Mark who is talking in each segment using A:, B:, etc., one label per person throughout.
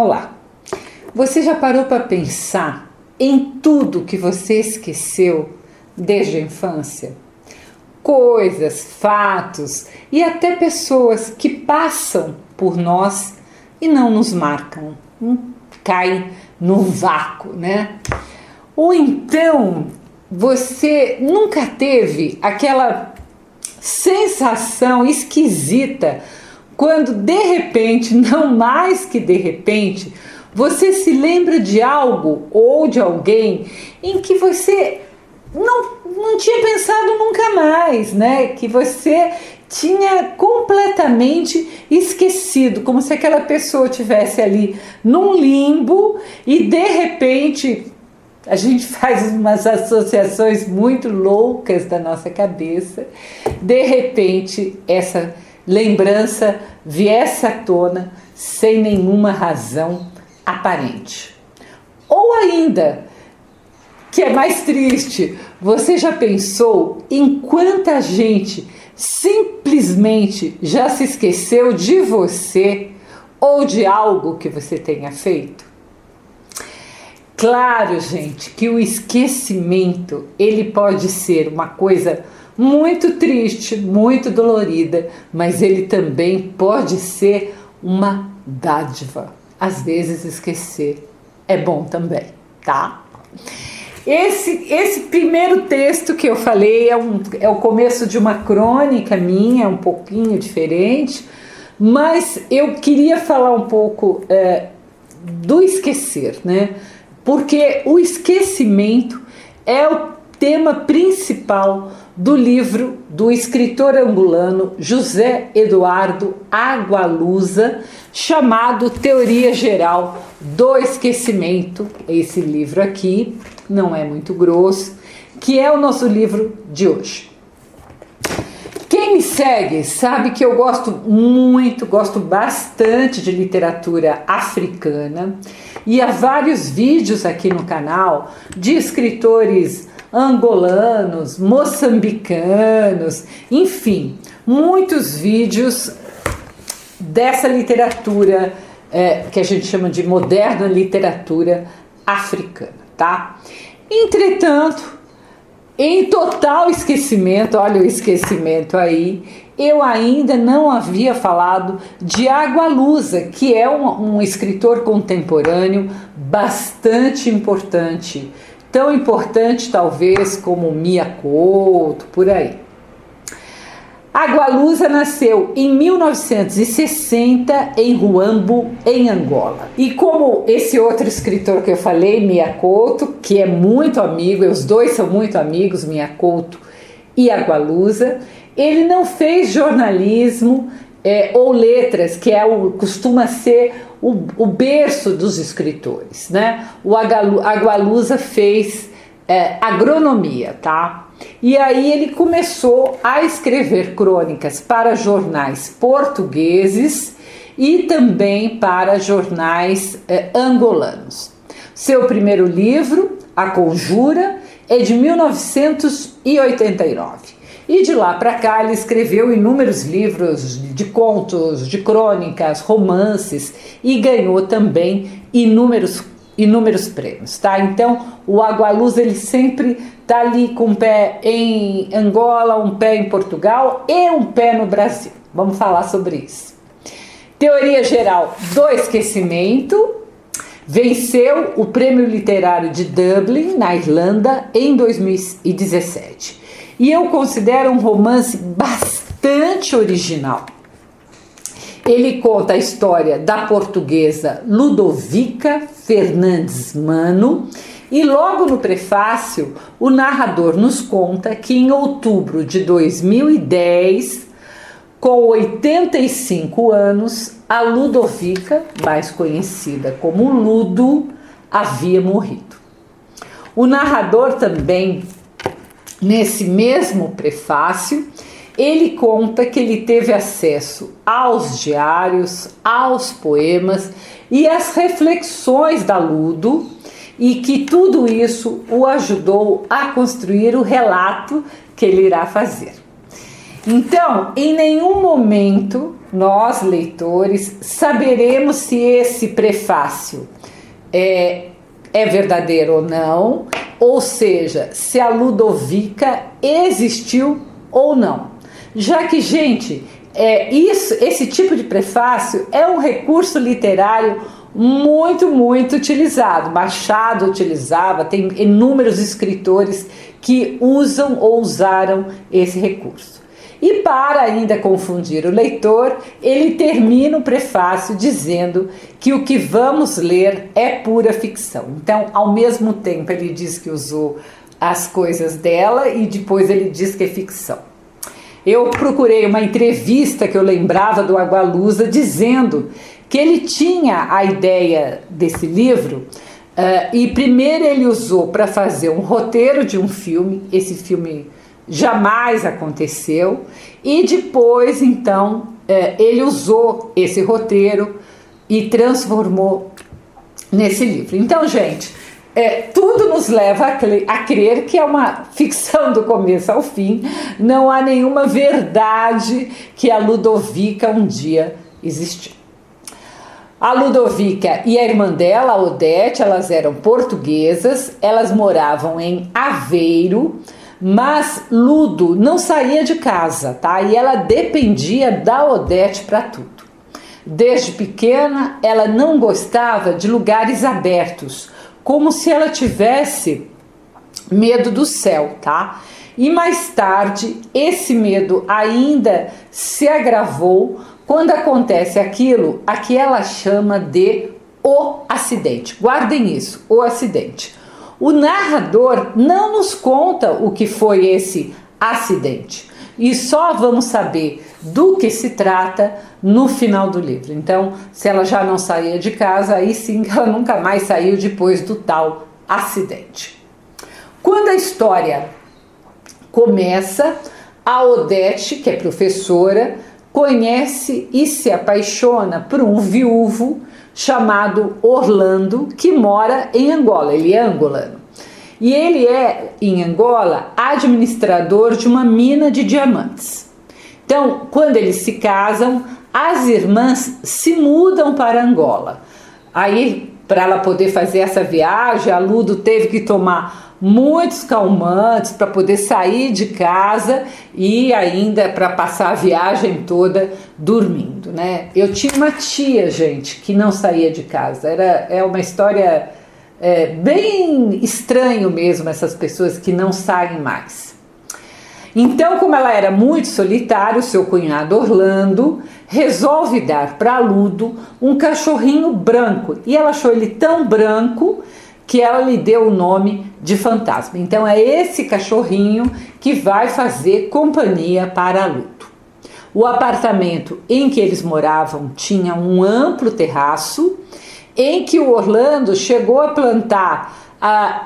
A: Olá, você já parou para pensar em tudo que você esqueceu desde a infância? Coisas, fatos e até pessoas que passam por nós e não nos marcam, caem no vácuo, né? Ou então você nunca teve aquela sensação esquisita quando de repente, não mais que de repente, você se lembra de algo ou de alguém em que você não tinha pensado nunca mais, né? Que você tinha completamente esquecido, como se aquela pessoa tivesse ali num limbo e de repente a gente faz umas associações muito loucas da nossa cabeça. De repente, essa lembrança viesse à tona sem nenhuma razão aparente. Ou ainda, que é mais triste, você já pensou em quanta gente simplesmente já se esqueceu de você ou de algo que você tenha feito? Claro, gente, que o esquecimento, ele pode ser uma coisa muito triste, muito dolorida, mas ele também pode ser uma dádiva. Às vezes esquecer é bom também, tá? Esse primeiro texto que eu falei é o começo de uma crônica minha, um pouquinho diferente, mas eu queria falar um pouco do esquecer, né? Porque o esquecimento é o tema principal do livro do escritor angolano José Eduardo Agualusa, chamado Teoria Geral do Esquecimento. Esse livro aqui não é muito grosso, que é o nosso livro de hoje. Quem me segue sabe que eu gosto bastante de literatura africana e há vários vídeos aqui no canal de escritores angolanos, moçambicanos, enfim, muitos vídeos dessa literatura que a gente chama de moderna literatura africana, tá? Entretanto, em total esquecimento, olha o esquecimento aí, eu ainda não havia falado de Agualusa, que é um escritor contemporâneo bastante importante, tão importante talvez como Mia Couto, por aí. Agualusa nasceu em 1960 em Huambo, em Angola. E como esse outro escritor que eu falei, Mia Couto, que é muito amigo, os dois são muito amigos, Mia Couto e Agualusa, ele não fez jornalismo ou letras, que costuma ser o berço dos escritores, né? O Agualusa fez agronomia, tá? E aí ele começou a escrever crônicas para jornais portugueses e também para jornais angolanos. Seu primeiro livro, A Conjura, é de 1989. E de lá para cá ele escreveu inúmeros livros de contos, de crônicas, romances e ganhou também inúmeros prêmios, tá? Então o Agualusa ele sempre tá ali com um pé em Angola, um pé em Portugal e um pé no Brasil. Vamos falar sobre isso. Teoria Geral do Esquecimento venceu o Prêmio Literário de Dublin, na Irlanda, em 2017. E eu considero um romance bastante original. Ele conta a história da portuguesa Ludovica Fernandes Mano e logo no prefácio o narrador nos conta que em outubro de 2010, com 85 anos, a Ludovica, mais conhecida como Ludo, havia morrido. O narrador também, nesse mesmo prefácio, ele conta que ele teve acesso aos diários, aos poemas e às reflexões da Ludo e que tudo isso o ajudou a construir o relato que ele irá fazer. Então, em nenhum momento nós, leitores, saberemos se esse prefácio é verdadeiro ou não, ou seja, se a Ludovica existiu ou não. Já que, gente, esse tipo de prefácio é um recurso literário muito utilizado. Machado utilizava, tem inúmeros escritores que usam ou usaram esse recurso. E para ainda confundir o leitor, ele termina o prefácio dizendo que o que vamos ler é pura ficção. Então, ao mesmo tempo, ele diz que usou as coisas dela e depois ele diz que é ficção. Eu procurei uma entrevista que eu lembrava do Agualusa dizendo que ele tinha a ideia desse livro e primeiro ele usou para fazer um roteiro de um filme, esse filme jamais aconteceu, e depois então ele usou esse roteiro e transformou nesse livro. Então, gente, tudo nos leva a crer que é uma ficção do começo ao fim, não há nenhuma verdade que a Ludovica um dia existiu. A Ludovica e a irmã dela, a Odete, elas eram portuguesas, elas moravam em Aveiro, mas Ludo não saía de casa, tá? E ela dependia da Odete para tudo. Desde pequena, ela não gostava de lugares abertos, como se ela tivesse medo do céu, tá? E mais tarde, esse medo ainda se agravou quando acontece aquilo a que ela chama de o acidente. Guardem isso, o acidente. O narrador não nos conta o que foi esse acidente e só vamos saber do que se trata no final do livro. Então, se ela já não saía de casa, aí sim ela nunca mais saiu depois do tal acidente. Quando a história começa, a Odete, que é professora, conhece e se apaixona por um viúvo chamado Orlando, que mora em Angola. Ele é angolano. E ele é, em Angola, administrador de uma mina de diamantes. Então, quando eles se casam, as irmãs se mudam para Angola. Aí, para ela poder fazer essa viagem, a Ludo teve que tomar muitos calmantes para poder sair de casa e ainda para passar a viagem toda dormindo, né? Eu tinha uma tia, gente, que não saía de casa. É uma história bem estranho mesmo, essas pessoas que não saem mais. Então, como ela era muito solitária, o seu cunhado Orlando resolve dar para Ludo um cachorrinho branco. E ela achou ele tão branco que ela lhe deu o nome de Fantasma. Então é esse cachorrinho que vai fazer companhia para Ludo. O apartamento em que eles moravam tinha um amplo terraço em que o Orlando chegou a plantar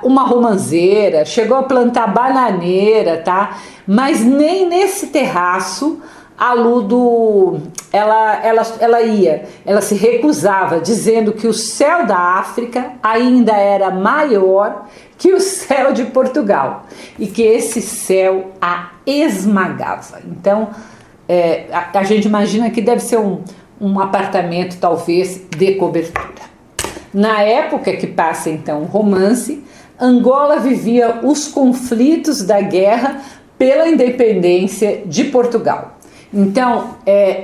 A: uma romanceira, chegou a plantar bananeira, tá? Mas nem nesse terraço a Ludo, ela se recusava, dizendo que o céu da África ainda era maior que o céu de Portugal e que esse céu a esmagava. Então, a gente imagina que deve ser um apartamento, talvez, de cobertura. Na época que passa, então, o romance, Angola vivia os conflitos da guerra pela independência de Portugal. Então,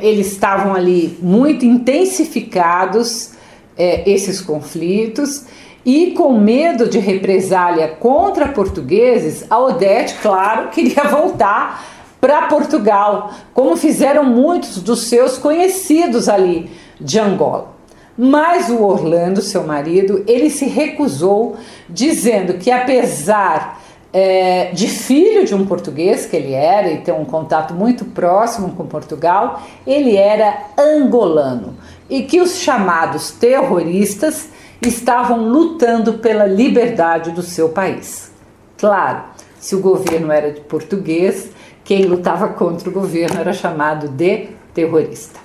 A: eles estavam ali muito intensificados, esses conflitos, e com medo de represália contra portugueses, a Odete, claro, queria voltar para Portugal, como fizeram muitos dos seus conhecidos ali de Angola. Mas o Orlando, seu marido, ele se recusou, dizendo que apesar de filho de um português que ele era e ter um contato muito próximo com Portugal, ele era angolano e que os chamados terroristas estavam lutando pela liberdade do seu país. Claro, se o governo era de português, quem lutava contra o governo era chamado de terrorista.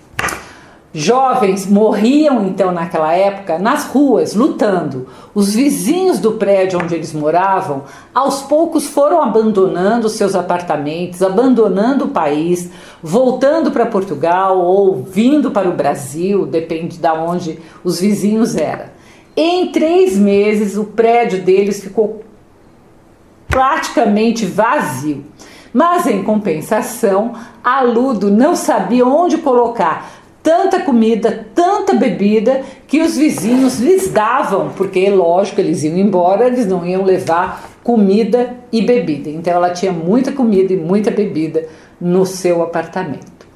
A: Jovens morriam então naquela época nas ruas, lutando. Os vizinhos do prédio onde eles moravam, aos poucos foram abandonando seus apartamentos, abandonando o país, voltando para Portugal ou vindo para o Brasil, depende de onde os vizinhos eram. Em 3 meses o prédio deles ficou praticamente vazio. Mas em compensação, a Ludo não sabia onde colocar tanta comida, tanta bebida que os vizinhos lhes davam, porque lógico, eles iam embora, eles não iam levar comida e bebida. Então ela tinha muita comida e muita bebida no seu apartamento.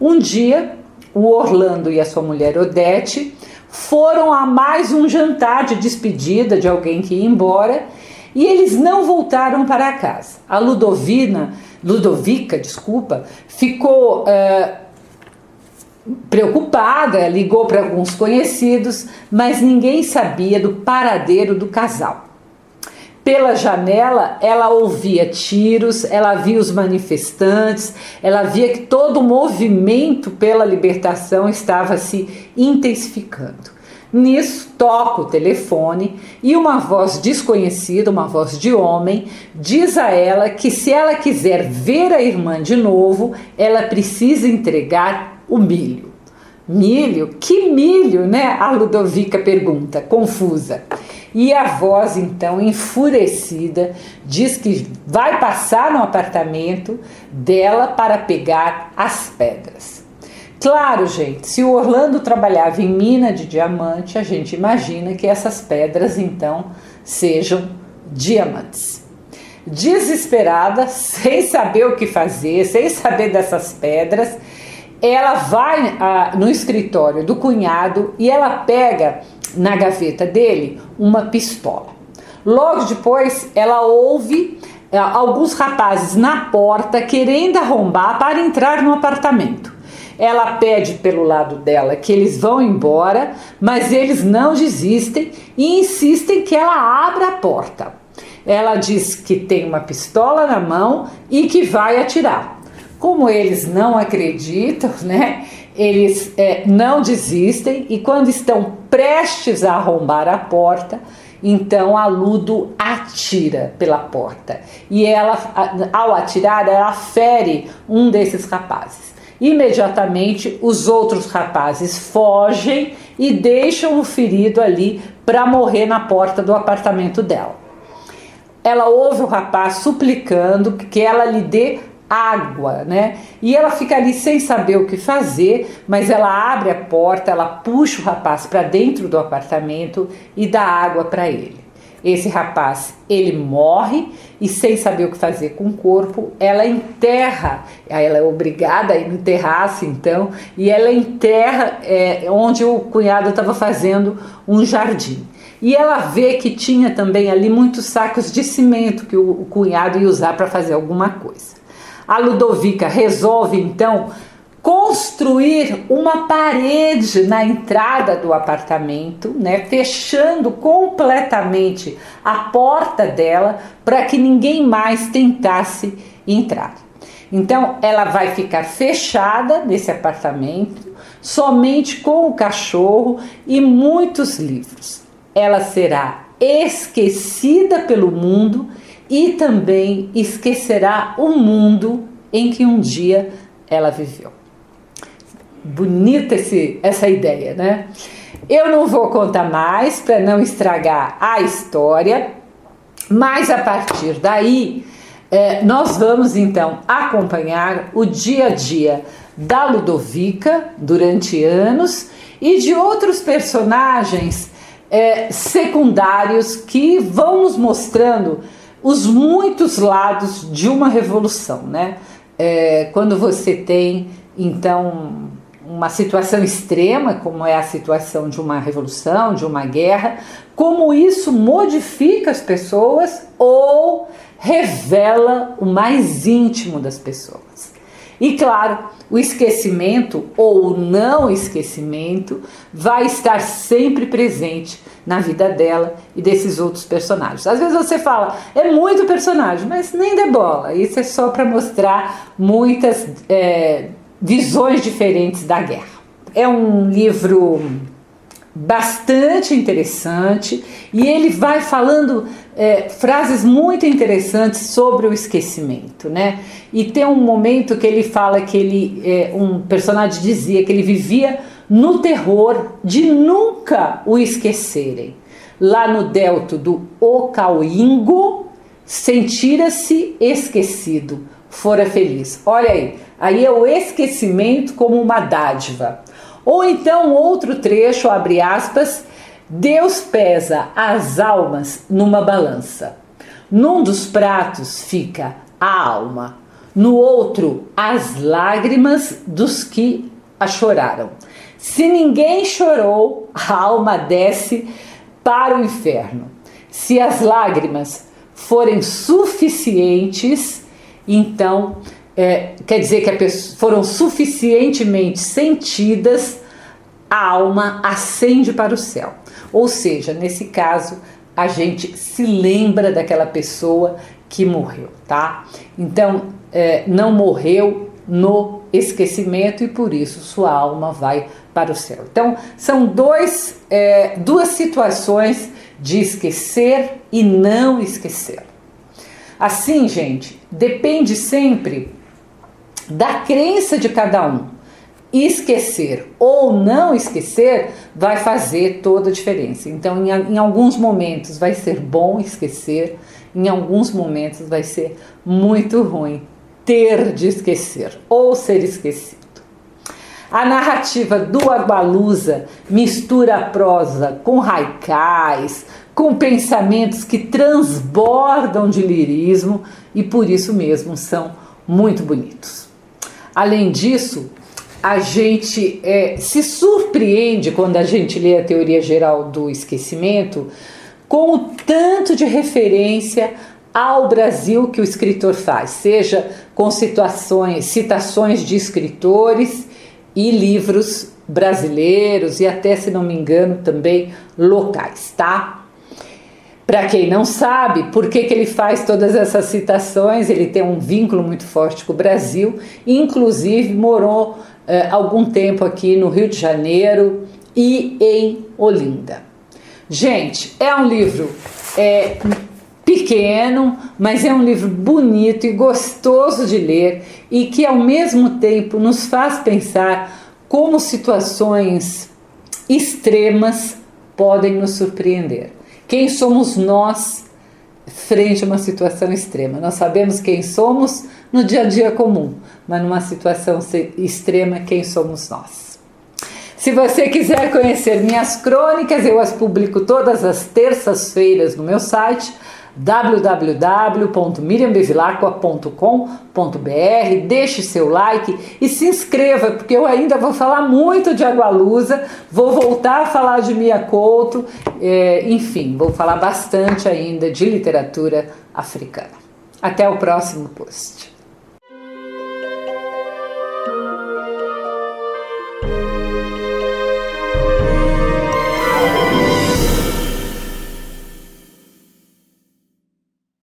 A: Um dia, o Orlando e a sua mulher Odete foram a mais um jantar de despedida de alguém que ia embora e eles não voltaram para casa. A Ludovica, ficou preocupada, ligou para alguns conhecidos, mas ninguém sabia do paradeiro do casal. Pela janela, ela ouvia tiros, ela via os manifestantes, ela via que todo o movimento pela libertação estava se intensificando. Nisso, toca o telefone e uma voz desconhecida, uma voz de homem, diz a ela que se ela quiser ver a irmã de novo, ela precisa entregar o milho. Milho? Que milho, né? A Ludovica pergunta, confusa. E a voz, então, enfurecida, diz que vai passar no apartamento dela para pegar as pedras. Claro, gente, se o Orlando trabalhava em mina de diamante, a gente imagina que essas pedras, então, sejam diamantes. Desesperada, sem saber o que fazer, sem saber dessas pedras, ela vai no escritório do cunhado e ela pega na gaveta dele uma pistola. Logo depois, ela ouve alguns rapazes na porta querendo arrombar para entrar no apartamento. Ela pede pelo lado dela que eles vão embora, mas eles não desistem e insistem que ela abra a porta. Ela diz que tem uma pistola na mão e que vai atirar. Como eles não acreditam, né? Eles não desistem e quando estão prestes a arrombar a porta, então a Ludo atira pela porta. E ela, ao atirar, ela fere um desses rapazes. Imediatamente os outros rapazes fogem e deixam o ferido ali para morrer na porta do apartamento dela. Ela ouve o rapaz suplicando que ela lhe dê água, né? E ela fica ali sem saber o que fazer, mas ela abre a porta, ela puxa o rapaz para dentro do apartamento e dá água para ele. Esse rapaz, ele morre e sem saber o que fazer com o corpo, ela enterra, ela é obrigada a ir no terraço então, e ela enterra onde o cunhado estava fazendo um jardim. E ela vê que tinha também ali muitos sacos de cimento que o cunhado ia usar para fazer alguma coisa. A Ludovica resolve então construir uma parede na entrada do apartamento, né, fechando completamente a porta dela para que ninguém mais tentasse entrar. Então ela vai ficar fechada nesse apartamento, somente com o cachorro e muitos livros. Ela será esquecida pelo mundo e também esquecerá o mundo em que um dia ela viveu. Bonita essa ideia, né? Eu não vou contar mais para não estragar a história, mas a partir daí nós vamos então acompanhar o dia a dia da Ludovica durante anos e de outros personagens secundários que vão nos mostrando os muitos lados de uma revolução, né? Quando você tem então uma situação extrema, como é a situação de uma revolução, de uma guerra, como isso modifica as pessoas ou revela o mais íntimo das pessoas. E claro, o esquecimento ou o não esquecimento vai estar sempre presente na vida dela e desses outros personagens. Às vezes você fala, é muito personagem, mas nem dê bola. Isso é só para mostrar muitas visões diferentes da guerra. é um livro bastante interessante e ele vai falando frases muito interessantes sobre o esquecimento, né? E tem um momento que ele fala que um personagem dizia que ele vivia no terror de nunca o esquecerem. Lá no delto do Ocauingo, sentira-se esquecido, fora feliz. Olha aí é o esquecimento como uma dádiva. Ou então outro trecho, abre aspas, Deus pesa as almas numa balança. Num dos pratos fica a alma, no outro as lágrimas dos que a choraram. Se ninguém chorou, a alma desce para o inferno. Se as lágrimas forem suficientes, então quer dizer que foram suficientemente sentidas, a alma ascende para o céu. Ou seja, nesse caso, a gente se lembra daquela pessoa que morreu, tá? Então, não morreu no esquecimento e por isso sua alma vai para o céu. Então, são duas situações de esquecer e não esquecer. Assim, gente, depende sempre da crença de cada um. Esquecer ou não esquecer vai fazer toda a diferença. Então, em alguns momentos vai ser bom esquecer, em alguns momentos vai ser muito ruim ter de esquecer ou ser esquecido. A narrativa do Agualusa mistura a prosa com haikais, com pensamentos que transbordam de lirismo e por isso mesmo são muito bonitos. Além disso, a gente se surpreende quando a gente lê a teoria geral do esquecimento com o tanto de referência ao Brasil que o escritor faz, seja com citações de escritores e livros brasileiros e até, se não me engano, também locais, tá? Para quem não sabe por que ele faz todas essas citações, ele tem um vínculo muito forte com o Brasil, inclusive morou algum tempo aqui no Rio de Janeiro e em Olinda. Gente, é um livro pequeno, mas é um livro bonito e gostoso de ler e que ao mesmo tempo nos faz pensar como situações extremas podem nos surpreender. Quem somos nós frente a uma situação extrema? Nós sabemos quem somos no dia a dia comum, mas numa situação extrema, quem somos nós? Se você quiser conhecer minhas crônicas, eu as publico todas as terças-feiras no meu site www.miriambevilacqua.com.br. Deixe seu like e se inscreva, porque eu ainda vou falar muito de Agualusa, vou voltar a falar de Mia Couto, enfim, vou falar bastante ainda de literatura africana. Até o próximo post.